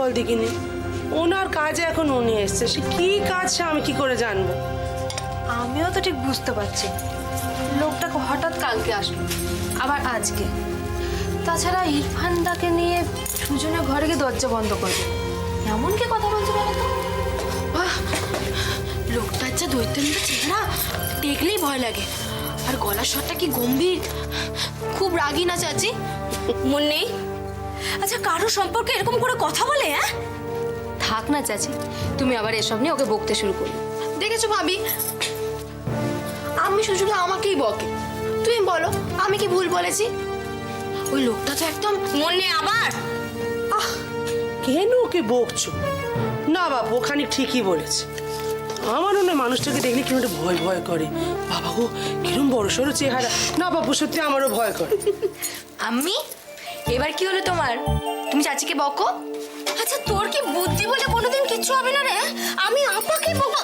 বল দেখিনি? ওনার কাজে এখন উনি এসছে, সে কি কাজ সে আমি কি করে জানবো? আমিও তো ঠিক বুঝতে পারছি লোকটা হঠাৎ কালকে আসলো আবার আজকে। তাছাড়া ইরফানদাকে নিয়ে সুজনের ঘরে গিয়ে দরজা বন্ধ করবে, এমন কি কথা বলছে বলো তো? লোকটার যা দৈত্যেন্দ্র চেহারা দেখলেই ভয় লাগে। আর গলার স্বরটা কি গম্ভীর, খুব রাগী না চাচি? মন নেই? আচ্ছা কারো সম্পর্কে এরকম করে কথা বলে? হ্যাঁ থাক না চাচি, তুমি আবার এসব নিয়ে ওকে বকতে শুরু করলে। দেখেছো ভাবি, আমি শুধু আমাকেই বকে। তুমি বলো আমি কি ভুল বলেছি? ওই লোকটা তো একদম মন নেই আবার। কেন ওকে বকছো? না বাবু, ওখানে ঠিকই বলেছে। আমার মনে হয় মানুষটাকে দেখলে কিরম একটা ভয় ভয় করে। বাবা গো, কিরম বড় সড়ো চেহারা। না বাবু, সত্যি আমারও ভয় করে। আমি এবার কি হলো তোমার? তুমি চাচিকে বকো। আচ্ছা তোর কি বুদ্ধি বলে কোনোদিন কিচ্ছু হবে না রে? আমি আপাকে বকো?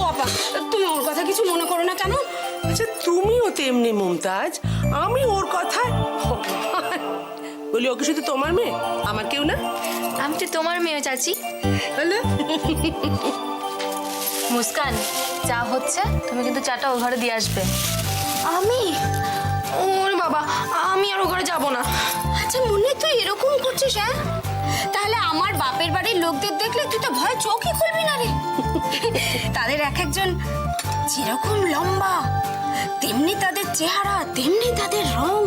ও আপা, তুমি ওর কথা কিছু মনে করো না কেন? আচ্ছা তুমিও তেমনি মুমতাজ, আমি ওর কথা বলি। ওকে শুধু তোমার মেয়ে, আমার কেউ না? আমি তো তোমার মেয়ে চাচি। হ্যালো মুস্কান, চা হচ্ছে, তুমি কিন্তু চাটা ও ঘরে দিয়ে আসবে। আমি? ওরে বাবা, আমি আর ও ঘরে যাবো না। আচ্ছা মনে তুই এরকম করছিস? হ্যাঁ তাহলে আমার বাপের বাড়ির লোকদের দেখলে তুই তো ভয় চোখই খুলবি না রে। তাদের এক একজন যেরকম লম্বা, তেমনি তাদের চেহারা, তেমনি তাদের রং,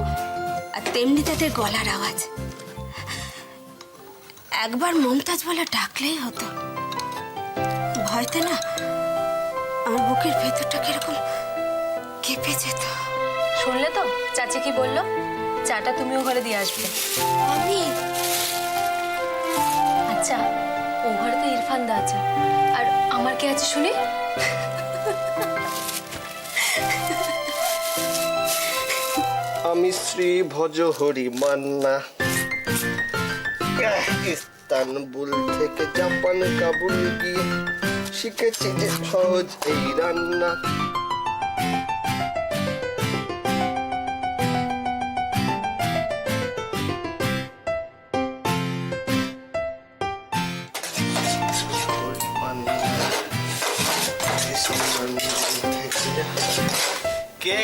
আর তেমনি তাদের গলার আওয়াজ। একবার মুমতাজ বলে ডাকলেই হতো। ভয়তে না আমার বুকের ভেতরটা কিরকম কেঁপে যেত। শুনলে তো চাচি কি বললো? চাটা তুমিও ঘরে দিয়ে আসবে। আমি? আচ্ছা ও ঘরে তো ইরফানদা আছে, আর আমার কে আছে শুনি? আমি শ্রী ভজ হরি মান্না, ইস্তানবুল থেকে জাপান কাবুল গিয়ে শিখেছি যে সহজ এই রান্না। কে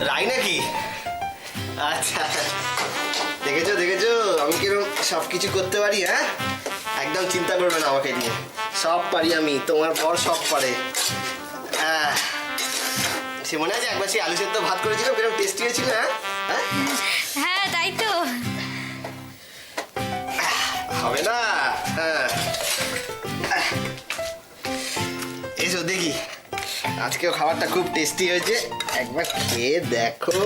রাই নাকি? আচ্ছা দেখেছো দেখেছো আমি কিরকম সবকিছু করতে পারি। হ্যাঁ একদম চিন্তা করবে না আমাকে নিয়ে, সব পারি আমি, তোমার পর সব পারে। হ্যাঁ সে মনে আছে একবার সেই আলু সেদ্ধ ভাত করেছিলাম, কিরকম টেস্টি হয়েছিল? হ্যাঁ হ্যাঁ তাই তো। হবে না? হ্যাঁ এসো দেখি, আজকেও খাবারটা খুব টেস্টি হয়েছে, একবার খেয়ে দেখো।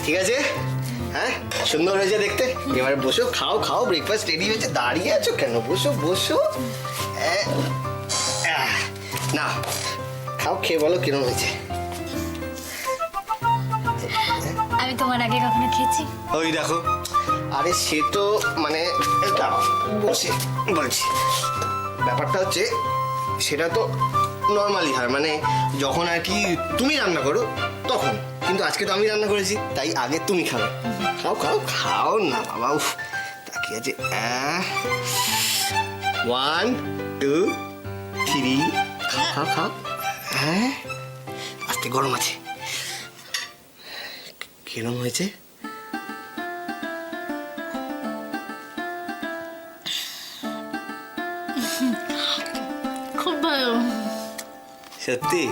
ঠিক আছে, হ্যাঁ সুন্দর হয়েছে দেখতে। এবারে বসো, খাও খাও, ব্রেকফাস্ট রেডি হয়েছে। দাঁড়িয়ে আছো কেন? বসো বসো। না খাও, খেয়ে বলো কিরম হয়েছে। আমি তোমার আগে কখনো খেয়েছি? ওই দেখো, আরে সে তো মানে বসে বলছি, ব্যাপারটা হচ্ছে সেটা তো নর্মালি হয়, মানে যখন আর কি তুমি রান্না করো তখন, কিন্তু আজকে তো আমি রান্না করেছি তাই আগে তুমি খাবে। খাও খাও খাও না বাবা, উফ তাকিয়ে আছে। 1 2 3 খাও খাও। হ্যাঁ আস্তে, গরম আছে। কিরম হয়েছে? খুব ভালো। সত্যি?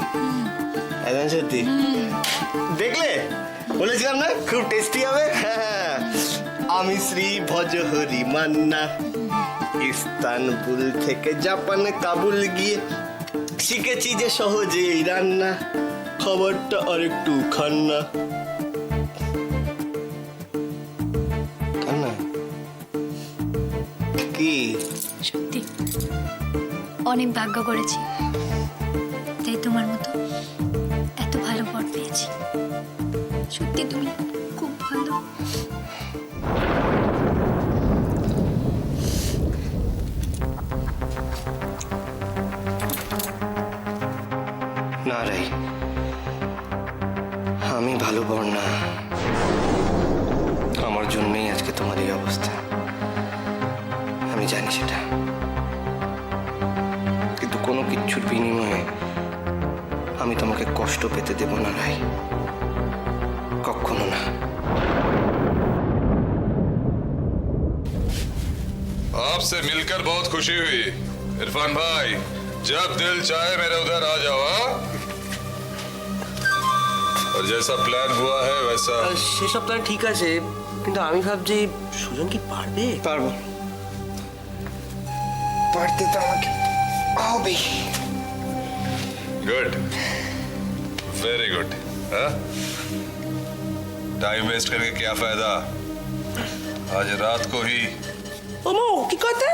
একদম সত্যি? দেখলে বলেছিলাম না খুব টেস্টি হবে। হ্যাঁ আমি শ্রী ভজ হরি মান্না, ইস্তানবুল থেকে জাপান কাবুল গিয়ে শিখেছি যে সহজে এই রান্না, খবরটা আর একটু খান্না। খান্না কি? সত্যি অনেক ভাগ্য করেছি তাই তোমার মতো এত ভালো বর পেয়েছি। সত্যি তুমি খুব ভালো। না রাই, আমি ভালো বর না। আমার জন্যই আজকে তোমার এই অবস্থা, আমি জানি সেটা। কিন্তু কোনো কিচ্ছুর বিনিময়ে আমি তোমাকে কষ্ট পেতে দেব না রাই, কখনো না। आपसे मिलकर बहुत खुशी हुई इरफान भाई। जब दिल चाहे मेरे उधर आ जाओ, हाँ? और जैसा प्लान हुआ है वैसा। সেসব প্ল্যান ঠিক আছে, কিন্তু আমি ভাবছি সুজন কি পারবে? পারবো, পারতে তো আমাকে হবে। Good, very good. हाँ? टाइम वेस्ट करके क्या फायदा? आज रात को ही। ওমা কি কথা,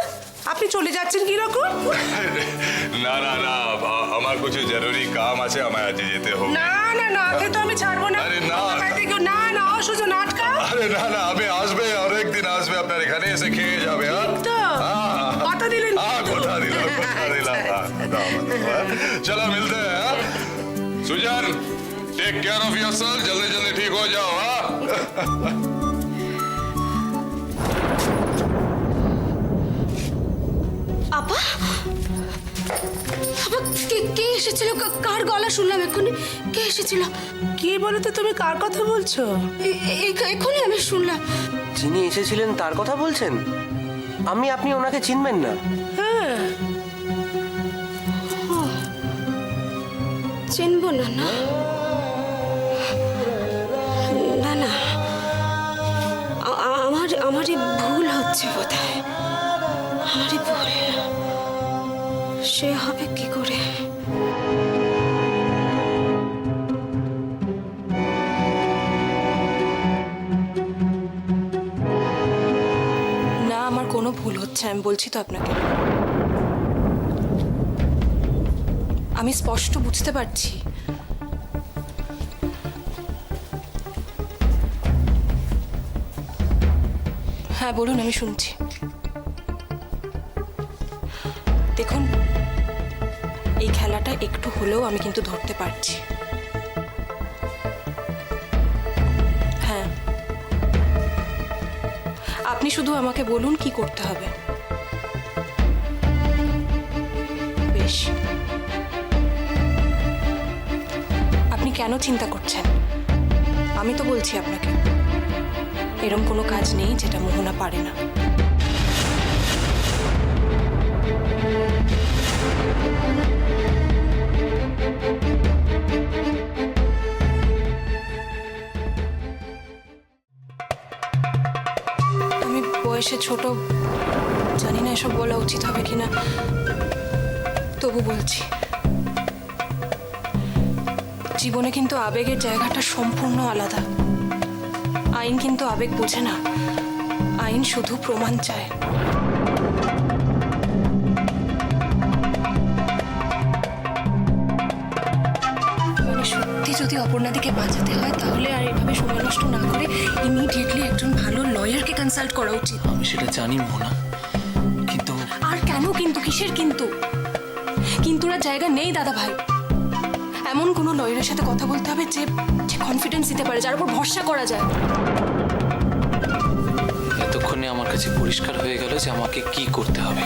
আপনি চলে যাচ্ছেন কিরকম? না না না, আমার কিছু জরুরি কাম আছে, আমায় আজ যেতে হবে। না না না, আগে তো আমি ছাড়বো না। আরে না। আমার বাড়িতে কেউ না না, অসুজন আটকা। আরে না না, আমি আসবে, আর একদিন আসবে আপনার এখানে এসে খেয়ে যাবে। হ্যাঁ তো কথা দিলেন हाँ কিন্তু। बता दिला चलो मिलते हैं। हाँ? सुजन, टेक केयर ऑफ योरसेल्फ, जल्दी जल्दी ठीक हो जाओ। हाँ আপা, আপা কে কে এসেছিল? কার গলা শুনলাম এক্ষুনি? কে এসেছিল? কি বলো তো, তুমি কার কথা বলছো? এক্ষুনি আমি শুনলাম। যিনি এসেছিলেন তার কথা বলছেন? আপনি ওনাকে চিনবেন না? হ্যাঁ, চিনব না? না না না, আমারই ভুল হচ্ছে বোধহয়, আমারই ভুল। সে হবে কি করে? না, আমার কোনো ভুল হচ্ছে, আমি বলছি তো আপনাকে। আমি স্পষ্ট বুঝতে পারছি হ্যাঁ বলুন, আমি শুনছি। দেখুন, এই খেলাটা একটু হলেও আমি কিন্তু ধরতে পারছি। হ্যাঁ, আপনি শুধু আমাকে বলুন কি করতে হবে। বেশ, আপনি কেন চিন্তা করছেন? আমি তো বলছি আপনাকে, এরকম কোনো কাজ নেই যেটা মোহনা পারে না। আমি বয়সে ছোট, জানি না এসব বলা উচিত হবে কিনা, তবু বলছি। জীবনে কিন্তু আবেগের জায়গাটা সম্পূর্ণ আলাদা। আইন কিন্তু আবেগ বোঝে না, আইন শুধু প্রমাণ চায়। মানে সত্যি যদি অপর্ণাদিকে বাঁচাতে হয়, তাহলে আর এভাবে সময় নষ্ট না করে ইমিডিয়েটলি একজন ভালো লয়ারকে কনসাল্ট করা উচিত। আমি সেটা জানি মোহনা, কিন্তু আর কেন কিন্তু? কিসের কিন্তু? কিন্তুরা জায়গা নেই দাদা ভাই। এমন কোনো লয়ারের সাথে কথা বলতে হবে যে কনফিডেন্স দিতে পারে, যার উপর ভরসা করা যায়। এতক্ষণে আমার কাছে পরিষ্কার হয়ে গেল যে আমাকে কি করতে হবে।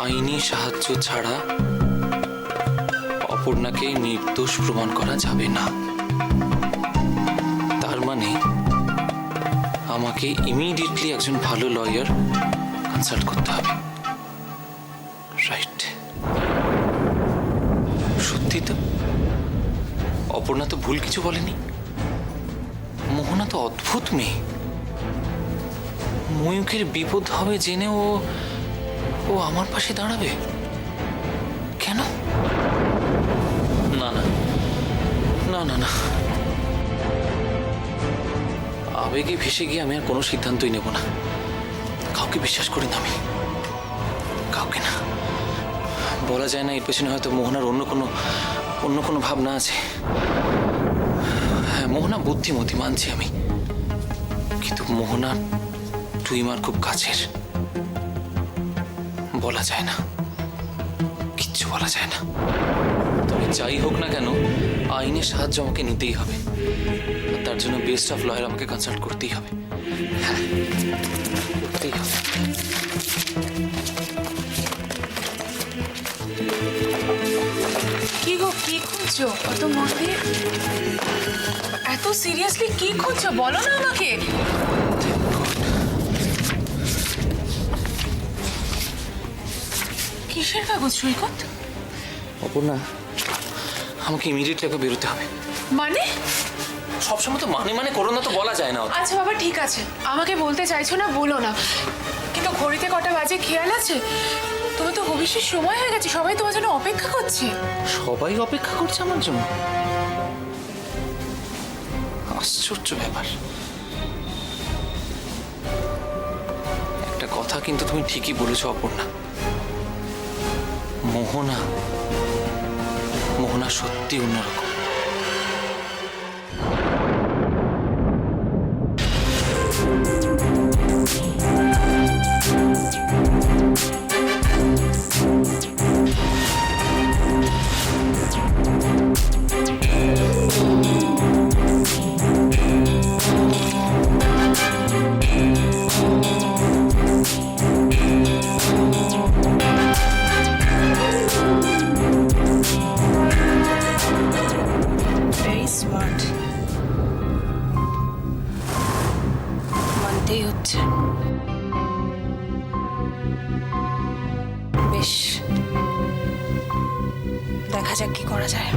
আইনি সাহায্য ছাড়া অপর্ণাকে নির্দোষ প্রমাণ করা যাবে না। তার মানে আমাকে ইমিডিয়েটলি একজন ভালো লয়ার কনসাল্ট করতে হবে। রাইট, সত্যি তো অপর্ণা তো ভুল কিছু বলেনি। মোহনা তো অদ্ভুত মেয়ে। ময়ূকের বিপদ হবে জেনে ও আমার পাশে দাঁড়াবে কেন? না না না না না, আবেগে ভেসে গিয়ে আমি আর কোনো সিদ্ধান্তই নেব না। কাউকে বিশ্বাস করি না আমি, কাউকে না। বলা যায় না, এর পেছনে হয়তো মোহনার অন্য কোনো ভাবনা আছে। হ্যাঁ, মোহনা বুদ্ধিমতী মানছি আমি, কিন্তু মোহনা টুইমার খুব কাছের। বলা যায় না, কিচ্ছু বলা যায় না। তবে যাই হোক না কেন, আইনের সাহায্য আমাকে নিতেই হবে। আর তার জন্য বেস্ট অফ লয়ার আমাকে কনসাল্ট করতেই হবে। হ্যাঁ, করতেই হবে। কি গো, কি খুঁজছো অত মন দিয়ে? এত সিরিয়াসলি কি খুঁজছো বলো না আমাকে। কিসের কাগজ সৈকত? অপর্ণা, আমাকে ইমিডিয়েটলি ওকে বেরোতে হবে। মানে? সবসময় তো মানে করো না, তো বলা যায় না। আচ্ছা বাবা, ঠিক আছে, আমাকে বলতে চাইছো না বলো না, কিন্তু ঘড়িতে কটা বাজে খেয়াল আছে? তুমি তো ভবিষ্যৎ সময় হয়ে গেছে, সবাই তোমার জন্য অপেক্ষা করছে। সবাই অপেক্ষা করছে আমার জন্য? আশ্চর্য ব্যাপার। একটা কথা কিন্তু তুমি ঠিকই বলেছো অপর্ণা, মোহনা সত্যি অন্যরকম। ভেরি স্মার্ট, মানতেই হচ্ছে। বেশ, দেখা যাক কি করা যায়।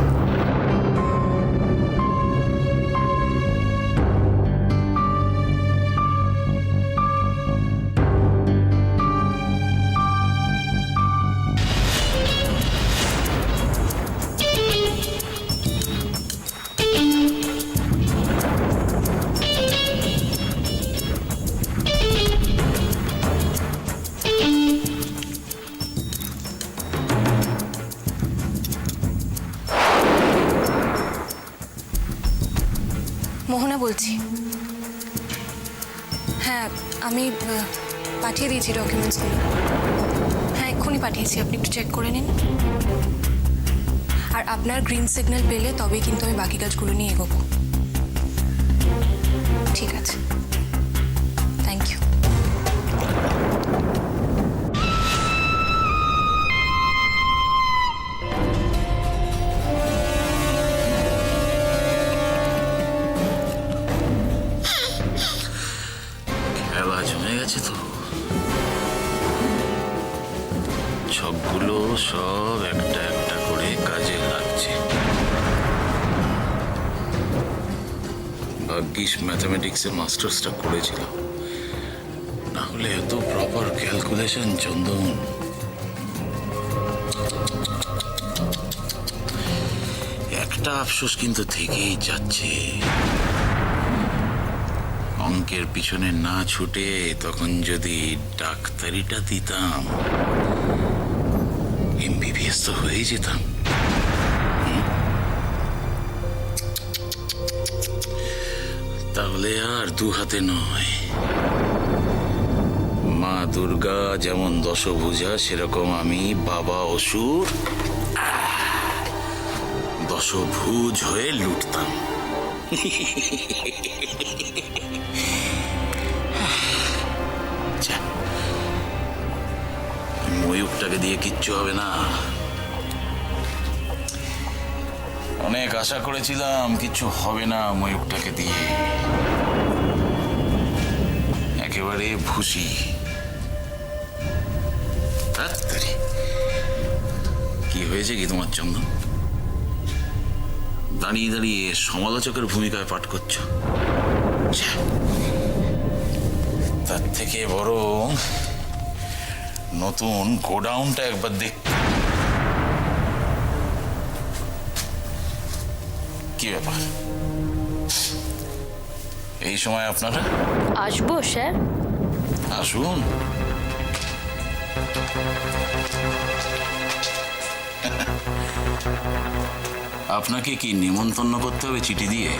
মোহনা বলছি। হ্যাঁ, আমি পাঠিয়ে দিয়েছি ডকুমেন্টসগুলো। হ্যাঁ, এক্ষুনি পাঠিয়েছি, আপনি একটু চেক করে নিন। আর আপনার গ্রিন সিগন্যাল পেলে তবেই কিন্তু আমি বাকি কাজগুলো নিয়ে এগোবো। ঠিক আছে, থ্যাংক ইউ। খেলা জমে গেছে তো, সবগুলো সব একটা একটা করে কাজে লাগছে। ভাগ্যিস ম্যাথামেটিক্সে মাস্টার্সটা করেছিলাম, না হলে এত প্রপার ক্যালকুলেশন চন্দন। একটা আফসোস কিন্তু থেকেই যাচ্ছে, অঙ্কের পিছনে না ছুটে তখন যদি ডাক্তারিটা দিতাম, এমবিবিএস তো হয়ে যেতাম। তাহলে আর দু হাতে নয়, মা দুর্গা যেমন দশভুজা, সেরকম আমি বাবা অসুর দশভুজ হয়ে লুটতাম। ময়ূরটাকে দিয়ে কিচ্ছু হবে না। অনেক আশা করেছিলাম কিচ্ছু হবে না ময়ূরটাকে দিয়ে, একেবারে ভুসি। তাড়াতাড়ি কি হয়েছে কি তোমার চন্দন? দাঁড়িয়ে দাঁড়িয়ে সমালোচকের ভূমিকায় পাঠ করছো। তার থেকে বরং নতুন গোডাউনটা একবার দেখ। কি ব্যাপার, এই সময় আপনারা? আসবো স্যার। আসুন। আপনাকে কি নিমন্ত্রণ করতে হবে চিঠি দিয়ে?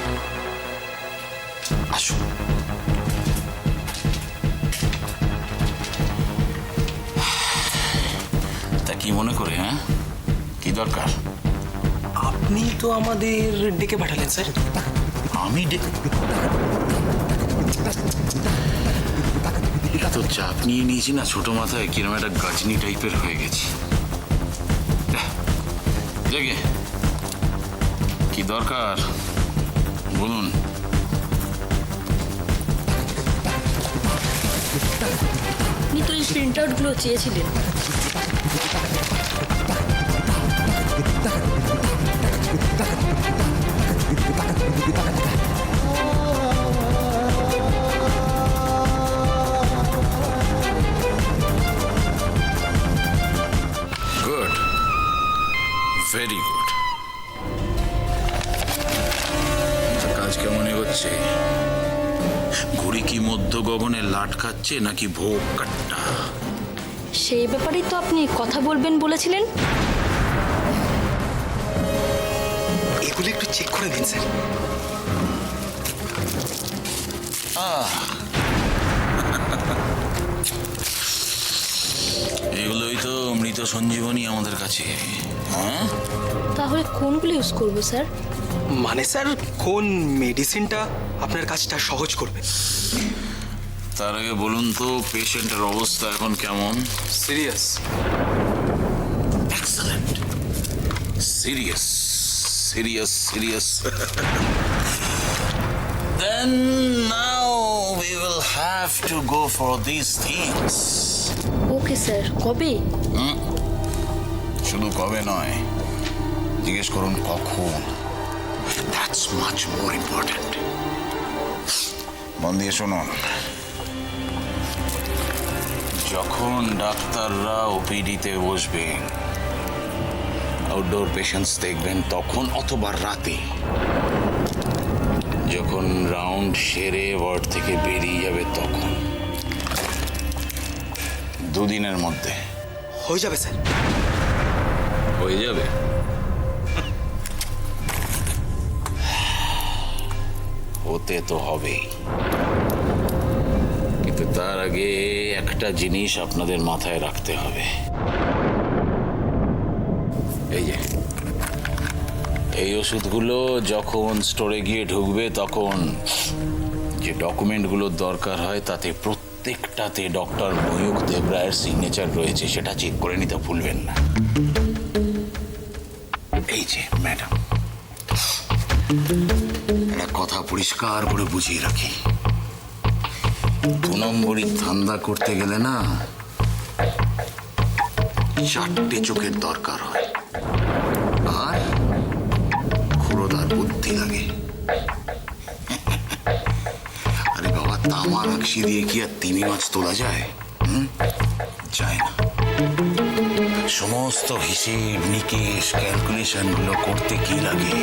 আসুন। তা কি মনে করে? হ্যাঁ, দরকার? আপনি তো আমাদের ডেকে পাঠালেন স্যার। আমি এত চাপ নিয়ে নিয়েছি না, ছোট মাথায় কিরম একটা গাজনি টাইপের হয়ে গেছি। দেখে কি দরকার বলুন। আপনি তো এই প্রিন্ট আউটগুলো চেয়েছিলেন। Good, very good. কাজ কেমন এগোচ্ছে? ঘুড়ি কি মধ্য গগনে লাট খাচ্ছে নাকি ভোগ কাট্টা? সেই ব্যাপারেই তো আপনি কথা বলবেন বলেছিলেন। এগুলো একটু চেক করে দিন স্যার। এগুলোই তো মৃত সঞ্জীবনী আমাদের কাছে। হ্যাঁ, তাহলে কোনগুলো ইউজ করবো স্যার? মানে স্যার কোন মেডিসিনটা আপনার কাজটা সহজ করবে? তার আগে বলুন তো পেশেন্টের অবস্থা এখন কেমন? Serious. Excellent. Serious serious serious. Then now we will have to go for these things. Okay sir, কবে? শুধু কবে নয়, জিজ্ঞেস করুন কখন। That's much more important. মন দিয়ে শুনুন, যখন ডাক্তাররা ওপিডিতে বসবেন, আউটডোর পেশেন্টস দেখবেন তখন, অথবা রাতে যখন রাউন্ড সেরে ওয়ার্ড থেকে বেরিয়ে যাবে তখন, দুদিনের মধ্যে হয়ে যাবে স্যার। হয়ে যাবে। হতে তো হবেই, কিন্তু তার আগে একটা জিনিস আপনাদের মাথায় রাখতে হবে। এই যে এই ওষুধগুলো যখন স্টোরে গিয়ে ঢুকবে তখন যে ডকুমেন্টগুলোর দরকার হয় তাতে প্রত্যেকটাতে ডক্টর ময়ূখ দেবরায়ের সিগনেচার রয়েছে, সেটা চেক করে নিতে ভুলবেন না। এই যে ম্যাডাম, একটা কথা পরিষ্কার করে বুঝিয়ে রাখি, 2 নম্বরই ধান্দা করতে গেলে না 4টে চোখের দরকার হয়, আর ক্ষুরোদার বুদ্ধি লাগে। আরে বাবা, তামা রাখি দিয়ে কি আর তিমি মাছ তোলা যায়? যায় না। সমস্ত হিসেব নিকেশ ক্যালকুলেশন গুলো করতে কি লাগে?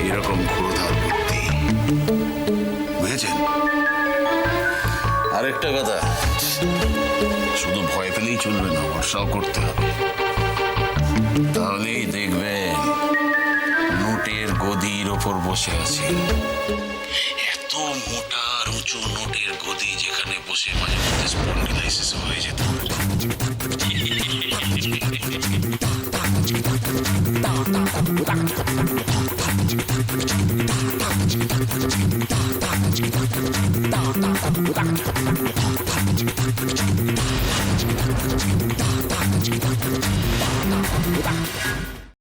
এরকম ক্ষুরোধার বুদ্ধি, বুঝেছেন? আরেকটা কথা, শুধু ভয় পেলেই চলবে না, ভরসাও করতে হবে। তাহলেই দেখবেন নোটের গদির ওপর বসে আছে। এত মোটা আর উঁচু নোটের গদি যেখানে বসে মাঝে মধ্যে স্পন্ডিলাইসিস হয়ে যেত।